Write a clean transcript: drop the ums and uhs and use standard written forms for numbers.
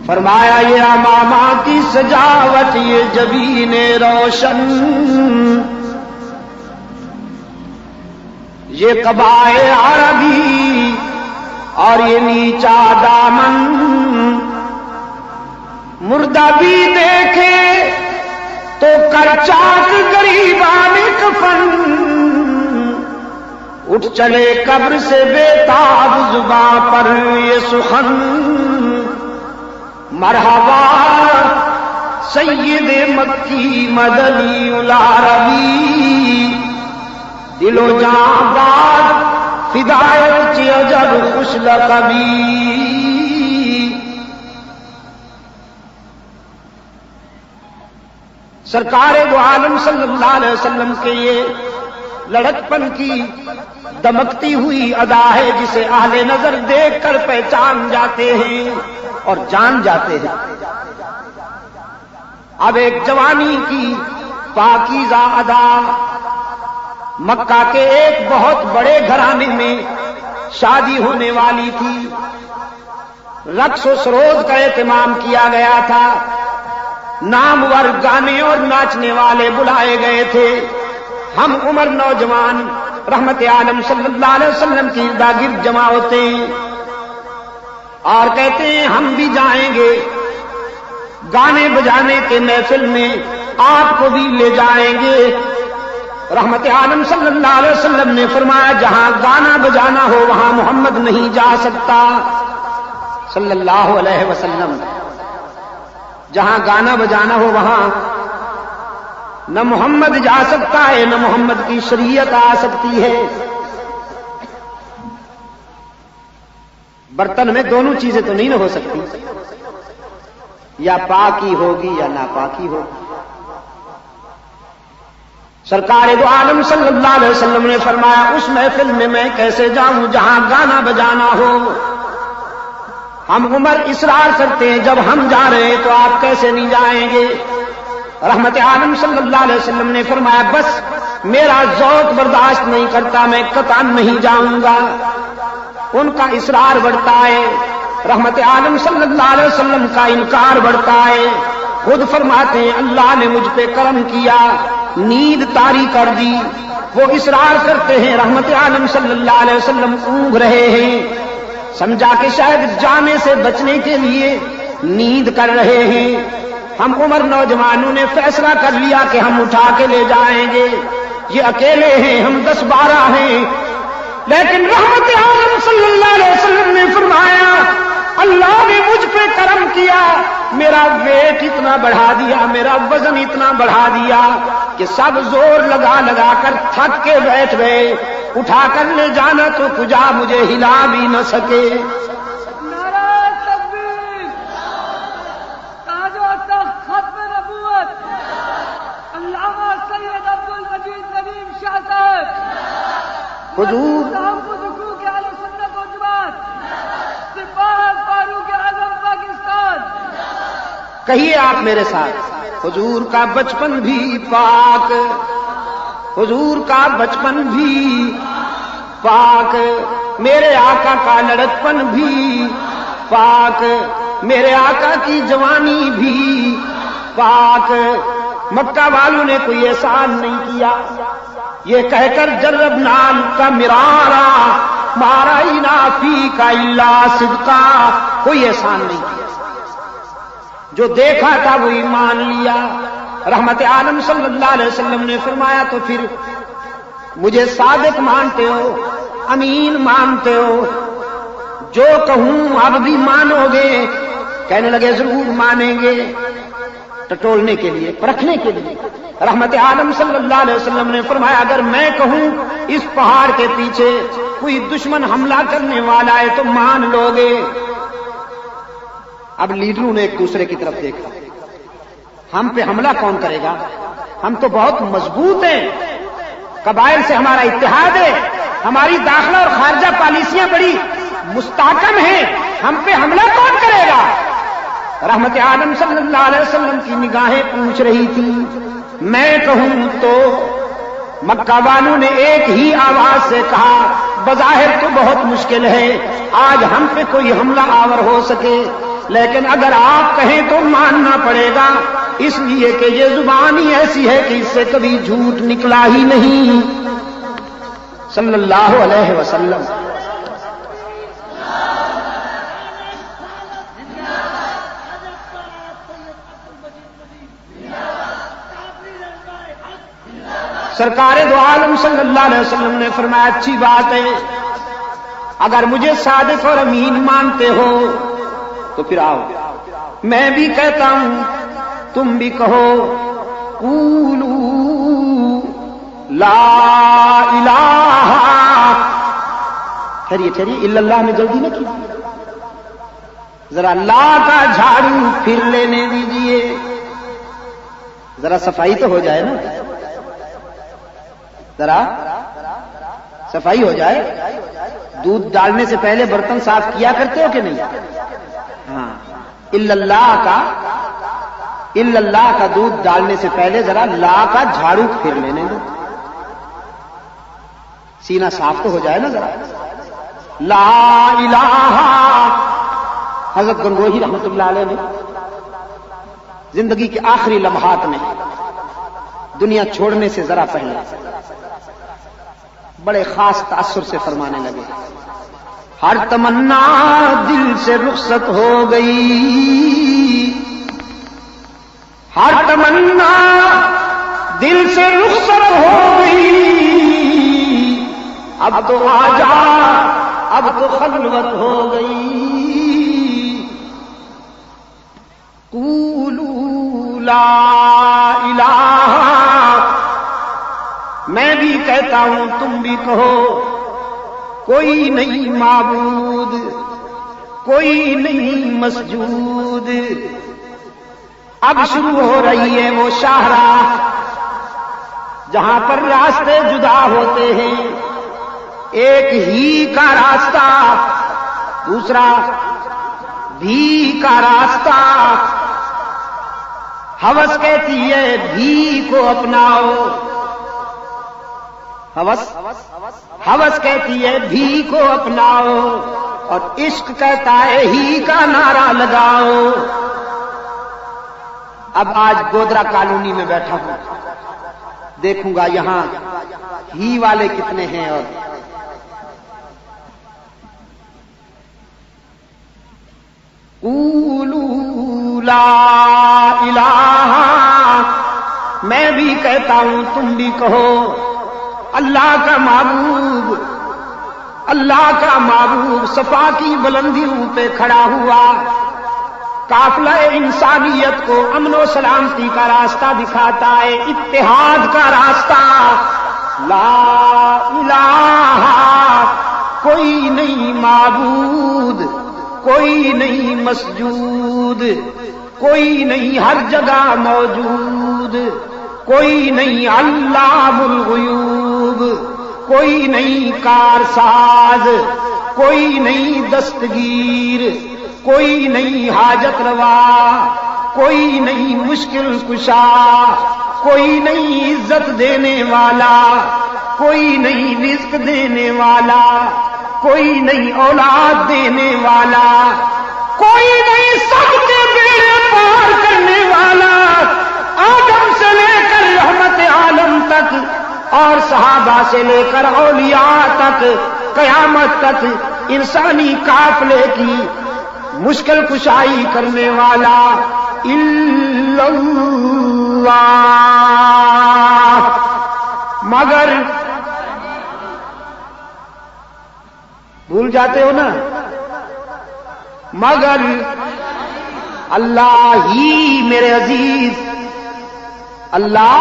فرمایا یہ امامہ کی سجاوٹ، یہ جبین روشن، یہ قبائے عربی اور یہ نیچا دامن، مردہ بھی دیکھے تو کر چاک غریبان کفن، اٹھ چلے قبر سے بےتاب زباں پر یہ سخن، مرحبا سید مکی مدنی العربی، دل و جان باد فدایت چی اجر خوش لقبی۔ سرکار دو عالم صلی اللہ علیہ وسلم کے یہ لڑکپن کی دمکتی ہوئی ادا ہے جسے اہل نظر دیکھ کر پہچان جاتے ہیں اور جان جاتے ہیں۔ اب ایک جوانی کی پاکیزہ ادا، مکہ کے ایک بہت بڑے گھرانے میں شادی ہونے والی تھی، رقص و سروز کا اہتمام کیا گیا تھا، نامور گانے اور ناچنے والے بلائے گئے تھے۔ ہم عمر نوجوان رحمت عالم صلی اللہ علیہ وسلم کی ارد جمع ہوتے ہیں اور کہتے ہیں ہم بھی جائیں گے گانے بجانے کے محفل میں، آپ کو بھی لے جائیں گے۔ رحمت عالم صلی اللہ علیہ وسلم نے فرمایا جہاں گانا بجانا ہو وہاں محمد نہیں جا سکتا صلی اللہ علیہ وسلم، جہاں گانا بجانا ہو وہاں نہ محمد جا سکتا ہے، نہ محمد کی شریعت آ سکتی ہے۔ برتن میں دونوں چیزیں تو نہیں نہ ہو سکتی، یا پاکی ہوگی یا ناپاکی ہوگی۔ سرکار دو عالم صلی اللہ علیہ وسلم نے فرمایا اس محفل میں میں کیسے جاؤں جہاں گانا بجانا ہو؟ ہم عمر اصرار کرتے ہیں جب ہم جا رہے ہیں تو آپ کیسے نہیں جائیں گے؟ رحمت عالم صلی اللہ علیہ وسلم نے فرمایا بس میرا ذوق برداشت نہیں کرتا، میں قطعاً نہیں جاؤں گا۔ ان کا اصرار بڑھتا ہے، رحمت عالم صلی اللہ علیہ وسلم کا انکار بڑھتا ہے۔ خود فرماتے ہیں اللہ نے مجھ پہ کرم کیا، نیند طاری کر دی۔ وہ اصرار کرتے ہیں، رحمت عالم صلی اللہ علیہ وسلم اونگ رہے ہیں، سمجھا کہ شاید جانے سے بچنے کے لیے نیند کر رہے ہیں۔ ہم عمر نوجوانوں نے فیصلہ کر لیا کہ ہم اٹھا کے لے جائیں گے، یہ اکیلے ہیں، ہم 10-12 ہیں، لیکن رحمت عالم صلی اللہ علیہ وسلم نے فرمایا اللہ نے مجھ پہ کرم کیا، میرا ویٹ اتنا بڑھا دیا، میرا وزن اتنا بڑھا دیا کہ سب زور لگا لگا کر تھک کے بیٹھ گئے، اٹھا کر لے جانا تو کجا مجھے ہلا بھی نہ سکے۔ حضور کہیے آپ میرے ساتھ، حضور کا بچپن بھی پاک، حضور کا بچپن بھی پاک، میرے آقا کا لڑکپن بھی پاک، میرے آقا کی جوانی بھی پاک۔ مکہ والوں نے کوئی احسان نہیں کیا، یہ کہہ کر جربنا کا مرارا مارائنا فی کا الا صدقا، کوئی احسان نہیں کیا، جو دیکھا تھا وہی مان لیا۔ رحمت عالم صلی اللہ علیہ وسلم نے فرمایا تو پھر مجھے صادق مانتے ہو، امین مانتے ہو، جو کہوں اب بھی مانو گے؟ کہنے لگے ضرور مانیں گے، ٹٹولنے کے لیے، پرکھنے کے لیے۔ رحمت عالم صلی اللہ علیہ وسلم نے فرمایا اگر میں کہوں اس پہاڑ کے پیچھے کوئی دشمن حملہ کرنے والا ہے تو مان لو گے؟ اب لیڈروں نے ایک دوسرے کی طرف دیکھا، ہم پہ حملہ کون کرے گا؟ ہم تو بہت مضبوط ہیں، قبائل سے ہمارا اتحاد ہے، ہماری داخلہ اور خارجہ پالیسیاں بڑی مستحکم ہیں، ہم پہ حملہ کون کرے گا؟ رحمت عالم صلی اللہ علیہ وسلم کی نگاہیں پوچھ رہی تھی میں کہوں تو؟ مکہ والوں نے ایک ہی آواز سے کہا بظاہر تو بہت مشکل ہے آج ہم پہ کوئی حملہ آور ہو سکے، لیکن اگر آپ کہیں تو ماننا پڑے گا، اس لیے کہ یہ زبان ہی ایسی ہے کہ اس سے کبھی جھوٹ نکلا ہی نہیں صلی اللہ علیہ وسلم۔ سرکار دو عالم صلی اللہ علیہ وسلم نے فرمایا اچھی بات ہے، اگر مجھے صادق اور امین مانتے ہو تو پھر آؤ، میں بھی کہتا ہوں تم بھی کہو، قولوا لا الہ، ٹھہریے الا اللہ میں جلدی نہ کی، ذرا لا کا جھاڑو پھر لینے دیجئے، ذرا صفائی تو ہو جائے نا، ذرا صفائی ہو جائے۔ دودھ ڈالنے سے پہلے برتن صاف کیا کرتے ہو کہ نہیں؟ ہاں، الا اللہ کا دودھ ڈالنے سے پہلے ذرا لا کا جھاڑو پھر لینے دو، سینہ صاف تو ہو جائے نا ذرا۔ لا الہ، حضرت گنگوہی رحمت اللہ علیہ نے زندگی کے آخری لمحات میں دنیا چھوڑنے سے ذرا پہلے بڑے خاص تاثر سے فرمانے لگے، ہر تمنا دل سے رخصت ہو گئی، ہر تمنا دل سے رخصت ہو گئی، اب تو آجا اب تو خلوت ہو گئی، قولوا لا الہ، میں بھی کہتا ہوں تم بھی کہو، کوئی نہیں معبود، کوئی نہیں مسجود۔ اب شروع ہو رہی ہے وہ شاہراہ جہاں پر راستے جدا ہوتے ہیں، ایک ہی کا راستہ، دوسرا بھی کا راستہ۔ ہوس کہتی ہے بھی کو اپناؤ، ہوس کہتی ہے بھی کو اپناؤ، اور عشق کہتا ہے ہی کا نعرہ لگاؤ۔ اب آج گودرا کالونی میں بیٹھا ہوں، دیکھوں گا یہاں ہی والے کتنے ہیں، اور قولوا لا الہ، میں بھی کہتا ہوں تم بھی کہو، اللہ کا محبوب، اللہ کا محبوب صفا کی بلندیوں پہ کھڑا ہوا، قافلہ انسانیت کو امن و سلامتی کا راستہ دکھاتا ہے، اتحاد کا راستہ۔ لا الہ، کوئی نہیں معبود، کوئی نہیں مسجود، کوئی نہیں ہر جگہ موجود، کوئی نہیں علام الغیوب، کوئی نہیں کارساز، کوئی نہیں دستگیر، کوئی نہیں حاجت روا، کوئی نہیں مشکل کشا، کوئی نہیں عزت دینے والا، کوئی نہیں رزق دینے والا، کوئی نہیں اولاد دینے والا، کوئی نہیں سب کے بیڑے پار کرنے والا، آدم سے لے کر رحمت عالم تک اور صحابہ سے لے کر اولیاء تک قیامت تک انسانی قافلے کی مشکل کشائی کرنے والا الا اللہ۔ مگر بھول جاتے ہو نا، مگر اللہ ہی میرے عزیز، اللہ